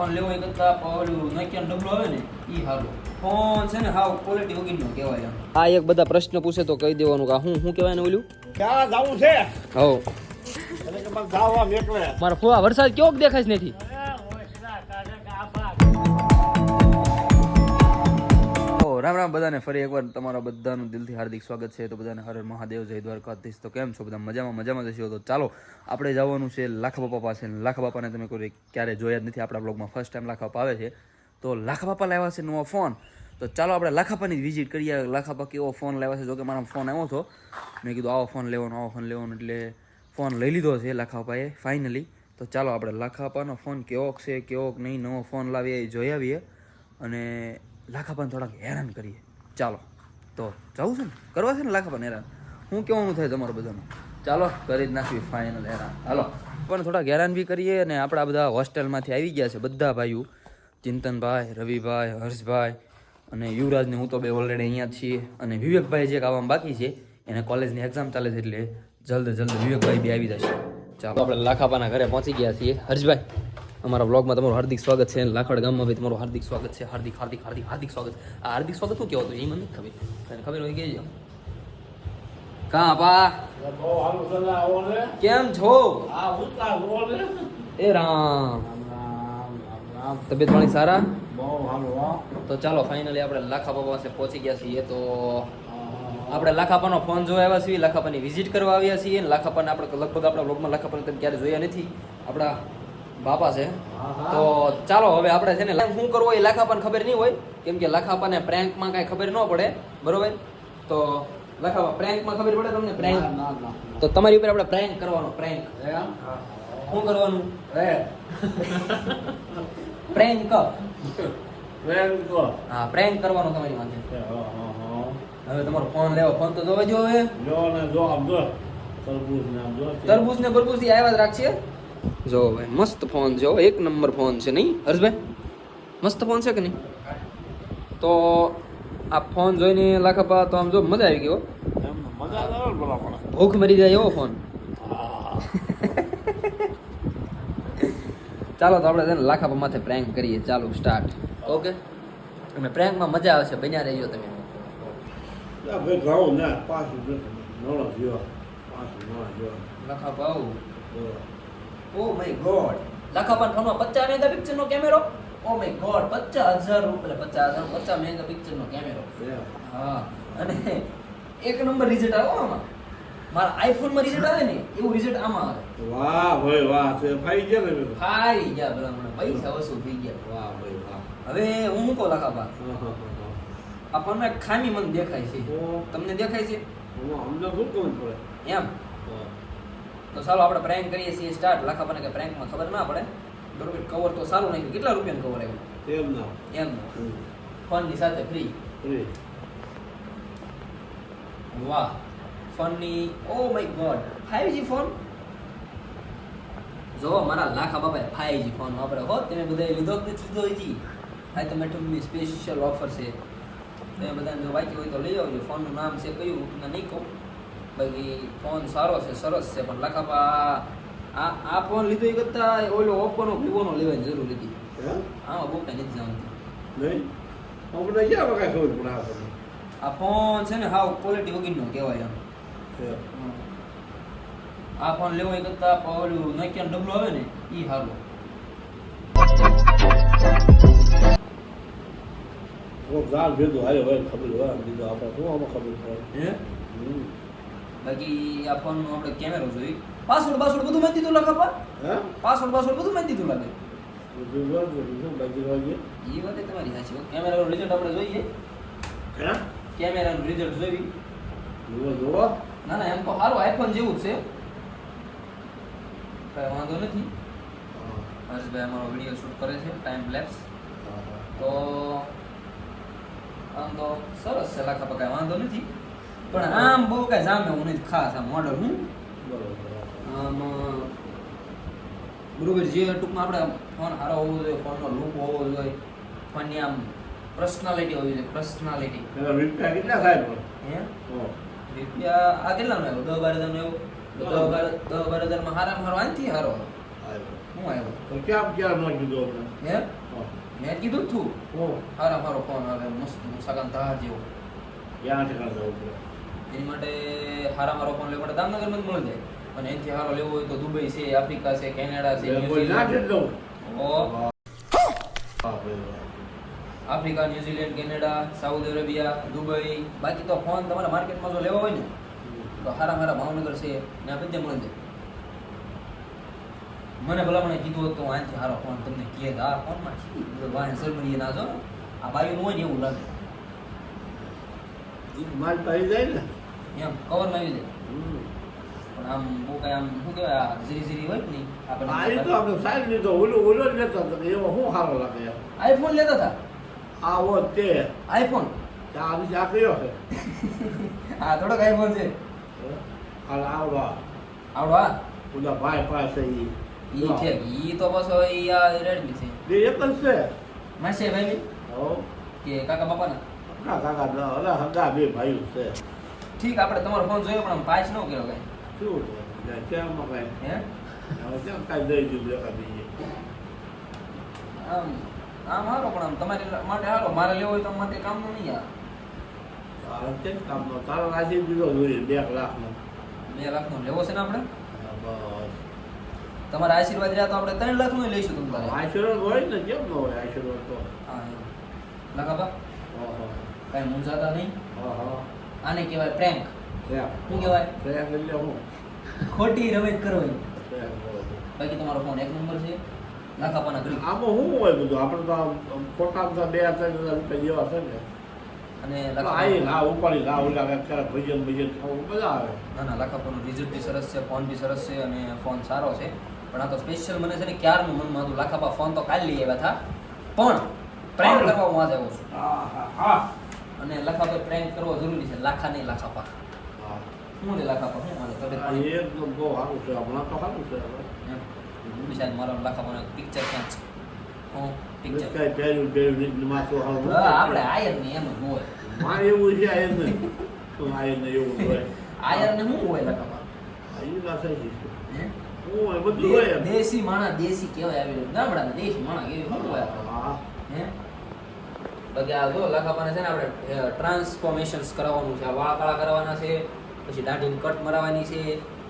Phone લેવો એ કરતા ઓલું નોકિયાનો ડબલો આવે ને એ સારું. ફોન છે ને હાવ ક્વોલિટી વગરનો કહેવાય એમ. આ એક બધા પ્રશ્ન પૂછે તો કહી દેવાનું કે શું કહેવાય ને ઓલું ક્યાં જવું છે? હો એટલે કે મને જાવા મેકલે. મારો ફોવા વરસાદ કેવો દેખાય છે નથી? રામ રામ બધાને, ફરી એકવાર તમારા બધાનું દિલથી હાર્દિક સ્વાગત છે. તો બધાને હર મહાદેવ, જય દ્વારકાધીશ. તો કેમ છો બધા? મજામાં જશો? તો ચાલો આપણે જવાનું છે લાખા બાપા પાસે. લાખા બાપાને તમે કોઈ ક્યારે જોયા જ નથી આપણા બ્લોગમાં, ફર્સ્ટ ટાઈમ લાખા બાપા આવે છે. તો લાખા બાપા લાવ્યા છે નવો ફોન. તો ચાલો આપણે લાખા બાપાની જ વિઝિટ કરીએ. લાખા બાપા કેવો ફોન લાવ્યા છે. જોકે મારા ફોન આવ્યો હતો, મેં કીધું આવો ફોન લેવાનો એટલે ફોન લઈ લીધો છે લાખા બાપાએ ફાઇનલી. તો ચાલો આપણે લાખા બાપાનો ફોન કેવોક છે કેવોક નહીં, નવો ફોન લાવીએ એ જોઈ આવીએ અને લાખાપાને થોડાક હેરાન કરીએ. ચાલો તો જવું છે ને, કરવા છે ને લાખાપાને હેરાન. શું કહેવાનું થાય તમારું બધાનું? ચાલો કરી જ નાખવી ફાઇનલ હેરાન. હાલો પણ થોડાક હેરાન બી કરીએ. અને આપણા બધા હોસ્ટેલમાંથી આવી ગયા છે બધા ભાઈઓ, ચિંતનભાઈ, રવિભાઈ, હર્ષભાઈ અને યુવરાજને હું તો બે ઓલરેડી અહીંયા જ છીએ. અને વિવેકભાઈ જે આવવામાં બાકી છે, એને કોલેજની એક્ઝામ ચાલે છે એટલે જલ્દ વિવેકભાઈ બી આવી જશે. ચાલો આપણે લાખાપાના ઘરે પહોંચી ગયા છીએ. હર્ષભાઈ, અમારા બ્લોગમાં તમારું હાર્દિક સ્વાગત છે. લાખડ ગામમાં ભાઈ તમારું હાર્દિક સ્વાગત છે. હાર્દિક સ્વાગત. આ હાર્દિક સ્વાગત શું કહેવાતું એ મને નથી ખબર. તને ખબર હોય કહેજો. કાં પા બહુ હાલું ચલા આવો ને. કેમ છો? આ ઉતા બોલે. એ રામ રામ. તબિયત પાણી સારા? બહુ હાલું હો. તો ચાલો ફાઇનલી આપણે લાખા બાપા પાસે પહોંચી ગયા છીએ. તો આપણે લાખાપાનો ફોન જોવા આવ્યા છીએ, લાખાપાની વિઝિટ કરવા આવ્યા છીએ. લાખાપાને આપણે લગભગ આપણા બ્લોગમાં લાખાપાને તમે ક્યારે જોયા નથી. આપણા બાપા છે. તો ચાલો હવે આપણે છે ને શું કરવું એ લાખાપાને ખબર નહીં હોય, કેમ કે લાખાપાને પ્રેન્કમાં કાંઈ ખબર ન પડે, બરોબર? તો લાખાપા પ્રેન્કમાં ખબર પડે તમને? પ્રેન્ક તો તમારી ઉપર આપણે પ્રેન્ક કરવાનો. પ્રેન્ક શું કરવાનું? પ્રેન્ક. હા, પ્રેન્ક કરવાનો તમારી માથે. હવે તમારો ફોન લેવો. ફોન તો જોવા જો. હવે તરબૂચ ને બરબૂચ થી આવ્યા જ રાખશે. જો ભાઈ મસ્ત ફોન છે, એક નંબર ફોન છે નહીં હર્ષભાઈ? મસ્ત ફોન છે કે નહીં? તો આ ફોન જોઈને લાખાપા તો આમ જો મજા આવી ગયો. ભૂખ મરી જાય એવો ફોન. ચાલો તો આપણે છે ને લાખાપા માથે પ્રેન્ક કરીએ. ચાલો સ્ટાર્ટ. ઓકે, અને પ્રેન્કમાં મજા આવશે, બન્યા રહેજો તમે. લાખાપા ઓ માય ગોડ, લાખાપાના ફોનમાં 50 મેગાપિક્સલ નો કેમેરો. ઓ માય ગોડ, 50,000 રૂપિયા, 50 મેગાપિક્સલ નો કેમેરો. હા, અને એક નંબર રિઝલ્ટ આવે આમાં. મારા આઈફોન માં રિઝલ્ટ આવે ને એવું રિઝલ્ટ આમાં આવે. વાહ ભાઈ વાહ, છે ફાઈ ગયા ને. ફાઈ ગયા ભલા, પૈસા વસૂલ થઈ ગયા. વાહ ભાઈ વાહ. હવે હું મૂકો લાખાપા, આ ફોનમાં એક ખામી મને દેખાય છે. તમને દેખાય છે? અમને શું કરવું પડે એમ? તો ચાલો આપણે પ્રેન્ક કરીએ છીએ. સ્ટાર્ટ. લાખાપાને કે પ્રેન્કમાં ખબર ના પડે, બરોબર? કવર તો સારું નાખ્યું. કેટલા રૂપિયાનું કવર આવ્યું? એમ ફોનની સાથે ફ્રી. વાહ, ફોનની oh my God 5G phone. જો મારા લાખા બાપાએ 5G ફોન વાપરે હો. તમે બધાએ લીધો કે લીધો હજી? આ તો મેટમની સ્પેશિયલ ઓફર છે. તમે બધાને જો વાંચી હોય તો લઈ આવજો. ફોનનું નામ છે કયું તમને નહીં કહું, બાકી ફોન સારો છે, સરસ છે. પણ લાખાપા આ ફોન લીધો એ કરતા ઓલો ઓપ્પોનો વિવોનો લેવાની જરૂર હતી. આમાં બહુ કાંઈ નથી જાણતું. આ ફોન છે ને હાવ ક્વોલિટી વગરનો કહેવાય એમ. આ ફોન લેવો એ કરતા ઓલું નોકિયાનો ડબલો આવે ને એ સારું. બાકી આ ફોન નો આપણે કેમેરો જોઈ, પાસવર્ડ બધું મારી દીધું લાખાપા. પાસવર્ડ બધું મારી દીધું લાગે. એ વાત તમારી સાચી. કેમેરાનું રિઝલ્ટ આપણે જોઈએ. કેમેરાનું રિઝલ્ટ જોઈ. ના એમ તો સારું આઈફોન જેવું જ છે, કઈ વાંધો નથી. હર્ષભાઈ અમારો વિડીયો શૂટ કરે છે, ટાઈમ લેપ્સ. તો આમ તો સરસ છે લાખાપા, કઈ વાંધો નથી. પણ આમ બહુ કઈ જામે હું નથી ખાસ. આ મોડલ હું આમ બરોબર જે ટૂંકમાં આપણે ફોન સારો હોવો જોઈએ, ફોનનો લુક હોવો જોઈએ, ફોનની આમ પર્સનાલિટી હોવી જોઈએ. પર્સનાલિટી રૂપિયા કેટલા થાય? રૂપિયા આ કેટલાનો આવ્યો? 10-12 હજારનો આવ્યો. 10-12 હજારમાં હારામાં હારો આનથી હારો. હું આવ્યો તો ક્યાં ન કીધું અમને? હે હા. મેં કીધું જ છું હું હારા મારો ફોન આવે મસ્ત સગન ધાર જેવો ક્યાં ઠેકાણ જવું પડે? એની માટે હારા મારો ફોન લેવા માટે દામનગરમાં જ મળી જાય અને એનાથી હારો લેવો હોય તો દુબઈ છે આફ્રિકા છે કેનેડા છે એટલે કોઈ ના ઠેક દઉં? ઓ હા, ભાઈ, વાહ. Africa New Zealand Canada Saudi Arabia Dubai બાકી તો ફોન તમારા માર્કેટમાં જો લેવો હોય ને તો હારા ભાવનગર છે ને બધે મળી જાય મને ભલામણે કીધું હતું આનાથી હારો ફોન તમને કહે આ ફોનમાં વાહન સરમણીએ ના જો આ બાયુનું હોય ને એવું લાગે ઈ માલ પાઈ જાય ને. એમ કવરમાં આવી જાય હમ. પણ આમ બહુ કઈ આમ શું કહેવાય આ ઝીરી હોય ને આ એ તો આપણે સાઈડ લીધો ઓલો જ લેતો હતો એવો શું સારો લાગે યાર. આઈફોન લેતા હતા આ હોત તે આઈફોન આ રીતે આ કયો છે હા થોડોક આઈફોન છે હાલ આવડો આવડો હા ઓલા ભાઈ પાસે ઈ ઈ છે ઈ તો પાછો ઈ આ રેડમી છે બે એક જ છે. માસે ભાઈ હો કે કાકા બાપાના કાકા અલા હગા બે ભાઈઓ છે. ઠીક આપણે તમારો ફોન જોયો પણ આમ પાસ ન કર્યો કઈ શું છે? ક્યાંમાં કાંઈ હે હવે કેમ કાંઈ દઈ દીધું એકા બીજે. આમ આમ હારો પણ આમ તમારી માટે હારો મારે લેવો હોય તો માટે કામનું નહીં આ તારે કેમ કામનો? તારો રાજી દીધો જોઈએ 2 લાખનો. 2 લાખનો લેવો છે ને આપણે બસ તમારા આશીર્વાદ રહ્યા તો આપણે 3 લાખનો લઈશું તમારે આશીર્વાદ હોય ને, કેમ ન હોય આશીર્વાદ તો? હા લખાબા ઓહો. કઈ મૂંઝાતા નહીં ઓહો. આને કહેવાય પ્રેન્ક પ્રેમ. શું કહેવાય પ્રેમ એટલે હું? ખોટી રમત કરવાની પ્રેમ કરો. બાકી તમારો ફોન 1 નંબર છે લખાપાના ગરીબ આમાં શું હોય બધું? આપણે તો આમ ખોટામાં તો 2-3 હજાર રૂપિયા જેવા છે ને. અને આઈ ના ઉપાડી ના ઓલા ક્યારેક ભજન ખાવું મજા આવે. ના લખાપાનું રિઝલ્ટ બી સરસ છે ફોન બી સરસ છે અને ફોન સારો છે પણ આ તો સ્પેશિયલ મને છે ને ક્યારનું મનમાં હતું લખાપા ફોન તો કાલ લઈ આવ્યા હતા પણ પ્રેન્ક કરવા હું આજે આવું છું હા હા હા અને લખાપા પ્રેન્ક કરવો જરૂરી છે લાખા નહીં લખાપા હા. શું લે લખાપા શું મારે તબિયત આ પાણી એકદમ બહુ સારું છે. હમણાં તો સારું છે હવે. એમ બિચારી મારો લખાપાનો પિક્ચર ક્યાં છે હું પિક્ચર કાંઈ પહેર્યું માથું સારું નથી. આપણે આયર ને એમ જ હોય મારે એવું છે આયર નહીં. તો આયર ને એવું હોય. આયર ને શું હોય લખાપા આ ઈ વાત સાચી છે. હે? શું હોય? બધું હોય એમ. દેશી માણા દેશી કહેવાય આવી ગામડાના દેશી માણા કેવી શું હોય હા. હે બાકી આ જો લખાપાને છે ને આપણે ટ્રાન્સફોર્મેશન્સ કરાવવાનું છે આ વાળ કાળા કરવાના છે પછી દાઢીને કટ મરાવવાની છે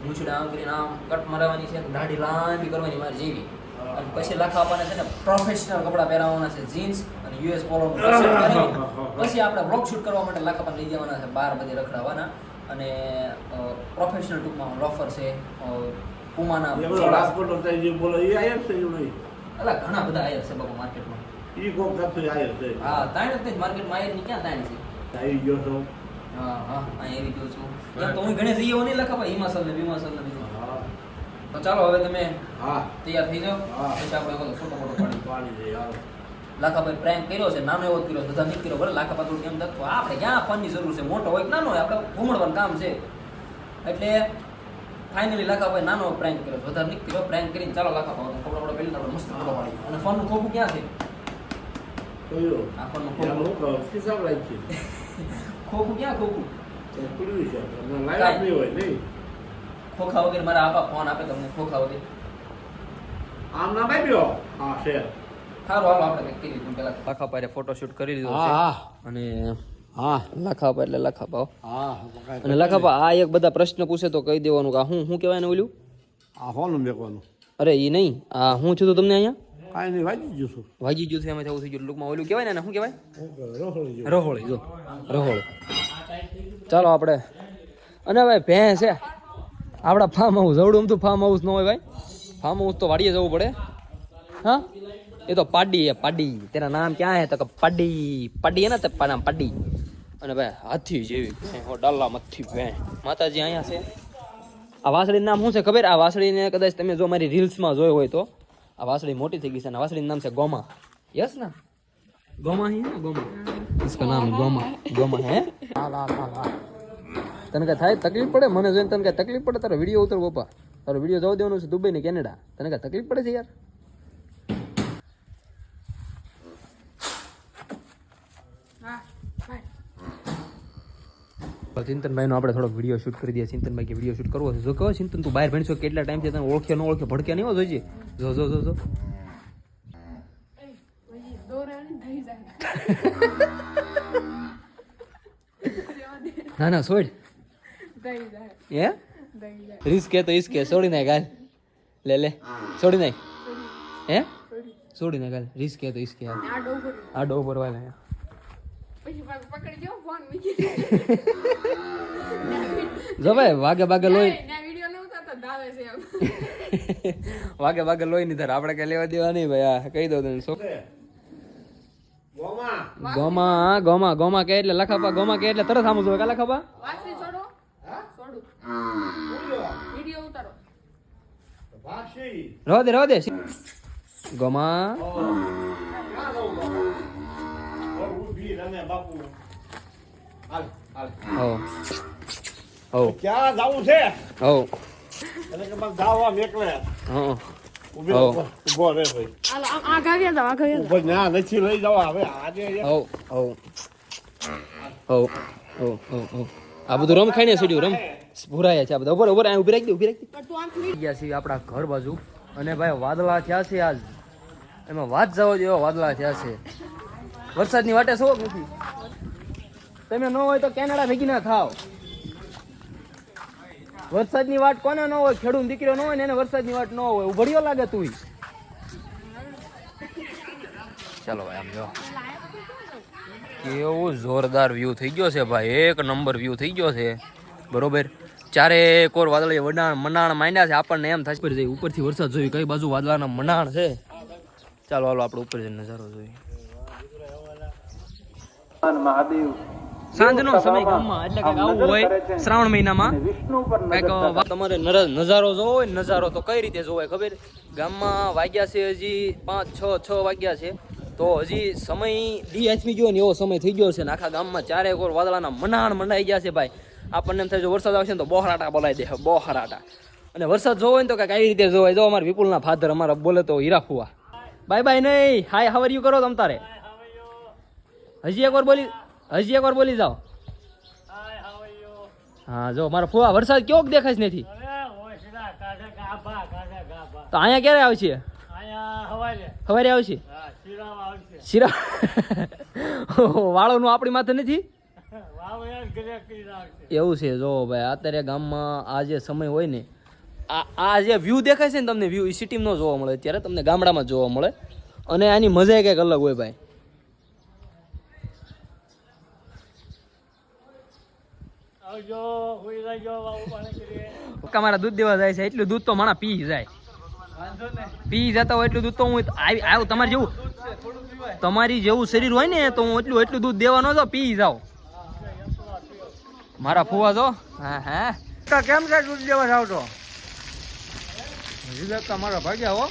મૂછડા આમ કરીને આમ કટ મરાવવાની છે દાઢી લાંબી કરવાની મારે જેવી અને પછી લખાપાને છે ને પ્રોફેશનલ કપડાં પહેરાવવાના છે જીન્સ અને યુએસ પોલોનું ટી-શર્ટ પહેરીને પછી આપણે બ્લોગ શૂટ કરવા માટે લખાપાને લઈ જવાના છે બહાર બધે રખડાવવાના અને પ્રોફેશનલ ટૂંકમાં લોફર છે પુમાના એ બધો રાજકોટનો ત્યાં જે બોલો એ આયર છે એવું નહીં. અલા ઘણા બધા આયર છે બાબા માર્કેટમાં ઈ કોક કરતું આયર છે. હા તાણ જ માર્કેટમાં આયર ની ક્યાં તાણ છે આવી ગયો છો. હા હા અહીં એવી ગયો છું એમ તો હું ઘણે જઈએ નહીં લખા હિમાચલ ને બીમાચલ ને બીજું હા. તો ચાલો હવે તમે હા. તૈયાર થઈ જાઓ હા. પછી આપણે બધો ફોટો પાડી પાડી દે યાર. લાખાભાઈ પ્રેન્ક કર્યો છે નાનો એવો જ કર્યો બધા નહીં કર્યો ભલે લાખાભાઈ થોડું એમ થતું આપણે ક્યાં ફોનની જરૂર છે મોટો હોય કે નાનો હોય આપણે ઘૂમડવાનું કામ છે એટલે ફાઇનલી લાખાભાઈ નાનો પ્રેન્ક કર્યો છે વધારે નહીં કર્યો પ્રેન્ક કરીને ચાલો લાખાભાઈ કપડા કપડા પહેરીને આપણે મસ્ત ફોટો પાડી અને ફોનનું ખોખું ક્યાં છે કયો? આ ફોનનું યાર ખોખું હું કહું, ખિસ્સામાં રાખ છે. ખોખું ક્યાં ખોખું તો ખુલ્લું છે. તમને લાયક નહીં હોય નહીં. ખોખા વગેરે મારા આપા ફોન આપે તમને ખોખા વગેરે આમ નામ આપ્યો. હા છે. સારું હાલો આપણે કંઈક કરી દીધું પેલા લાખાભાઈ ફોટોશૂટ કરી લીધો છે હા. અને હા. લાખાભા એટલે લાખાભા હા. અને લાખાભા આ એક બધા પ્રશ્ન પૂછે તો કહી દેવાનું કે આ હું કહેવાય ને ઓલું આ ફોન મેકવાનું. અરે એ નહીં આ હું છું તો તમને અહીંયા કાંઈ નહીં વાંચી જશું. વાગી ગયું છે એમાં થવું થઈ ગયું લોકમાં ઓલું કહેવાય ને એને શું કહેવાય રોહળી જેવું. રહોળી જો રહોળી ચાલો આપણે અને ભાઈ ભેં છે આપણા ફાર્મ હાઉસ જવડું તો ફાર્મ હાઉસ ન હોય ભાઈ ફાર્મ હાઉસ તો વાડીએ જવું પડે હા એ તો પાડી હે પાડી તેના નામ ક્યાં હે તો કે પાડી હે ને તે નામ પાડી અને ભાઈ હાથી જેવી ભેં હો ડાલા મથથી ભેં માતાજી અહીંયા છે આ વાસળીનું નામ શું છે ખબર આ વાસળીને કદાચ તમે જો મારી રીલ્સમાં જોયો હોય તો આ વાસળી મોટી થઈ ગઈ છે અને આ વાસળીનું નામ છે ગોમા યસ ના ગોમા હી ના ગોમા इसका नाम ગોમા હે તને કઈ થાય તકલીફ પડે મને જોઈને તને કઈ તકલીફ પડે તારો વિડીયો ઉતર ગોપા તારો વિડીયો જવા દેવાનો છે દુબઈ ને કેનેડા તને કઈ તકલીફ પડે છે યાર ચિંતનભાઈ નો આપણે થોડોક વિડીયો શૂટ કરી દઈએ. ચિંતનભાઈ કે વિડીયો શૂટ કરવો છે. જો કહો ચિંતન તું બહાર ભણશો કેટલા ટાઈમ છે તને ઓળખે ન ઓળખે ભડકે નહીં જોઈજે. જો જો જો જો ના ના છોડ હે રીસ કે તો ઈસકે છોડી નાખ હાલ લે લે છોડી નાખ હે છોડી નાખ હાલ રીસ કે તો ઈસકે હાલ આ ડો પર વાલે જો ભાઈ વાગે વાગે લોહી વાગે વાગે લોહી ની તાર આપણે કઈ લેવા દેવા નહીં ભાઈ. આ કહી દઉં તને ગોમા ગોમા ગોમા કે એટલે લખાપા ગોમા કે એટલે તરત સામું જોવે કા લખાપા રહો દે ગોમા ક્યાં જવું છે હો એટલે કે બસ જાવ આમ એકલે હો ઉભો રે ભાઈ ઉભો ના નથી લઈ જવા હવે આજે હો હો હો હો હો આ બધું રમ ખાઈને છોડ્યું રમ ભૂરાયા છે આ બધા. ઉપર આ ઉભી રાખી દે ગયા છીએ આપણા ઘર બાજુ અને ભાઈ વાદળા થયા છે આજ એમાં વાત જવો જેવો વાદળા થયા છે. વરસાદની વાટે શોખ નથી. તમે ન હોય તો કેનેડા ભેગી ના થાવ. વરસાદની વાટ કોને ન હોય? ખેડૂત દીકરીઓ ન હોય ને એને વરસાદની વાટ ન હોય. ઉભડિયો લાગે તું. ચાલો ભાઈ આમ જો કેવું જોરદાર વ્યૂ થઈ ગયો છે ભાઈ. એક નંબર વ્યૂ થઈ ગયો છે બરોબર. ચારે કોર વાદળીએ વડાણ મનાણ માંડ્યા છે. આપણને એમ થાય ઉપર જઈ ઉપરથી વરસાદ જોઈ કઈ બાજુ વાદળાના મનાણ છે. ચાલો હાલો આપણે ઉપર જઈને નજારો જોઈએ. સાંજનો સમય ગામમાં એટલે કઈક આવું હોય શ્રાવણ મહિનામાં કઈક તમારે નજારો જોવો હોય નજારો તો કઈ રીતે જોવાય ખબર? ગામમાં વાગ્યા છે હજી 5-6 વાગ્યા છે તો હજી સમય ડી આથમી ગયો ને એવો સમય થઈ ગયો છે ને આખા ગામમાં ચારે કોર વાદળાના મનાણ મંડાઈ ગયા છે ભાઈ. આપણને એમ થાય જો વરસાદ આવશે ને તો બોહરાટા બોલાવી દે બોહરાટા. અને વરસાદ જોવો હોય ને તો કઈક આવી રીતે જોવાય. જો અમારા વિપુલના ફાધર અમારા બોલે તો હીરા ફુવા બાય બાય નહીં હાય હાવર યુ કરો તમ તારે. હજી એકવાર બોલી જાઓ. હા જો મારા ફુવા વરસાદ કેવો દેખાય છે નથી તો અહીંયા ક્યારે આવશે? સવારે આવશે શિરા વાળોનું આપણી માથે નથી એવું છે. જો ભાઈ અત્યારે ગામમાં આ જે સમય હોય ને આ જે વ્યૂ દેખાય છે ને તમને વ્યૂ એ સિટીમાં ન જોવા મળે અત્યારે તમને ગામડામાં જોવા મળે અને આની મજા કંઈક અલગ હોય ભાઈ. મારા દૂધ દેવા જાય છે એટલું દૂધ તો માણા પી જાય જતા હોય એટલું દૂધ તો હું આવ્યું તમારી જેવું શરીર હોય ને તો હું એટલું દૂધ દેવા ન જાઉં પી જાઉં. મારા ફુવા જો હા કેમ છે દૂધ દેવા જાવ તો મારા ભાગ્યા હો.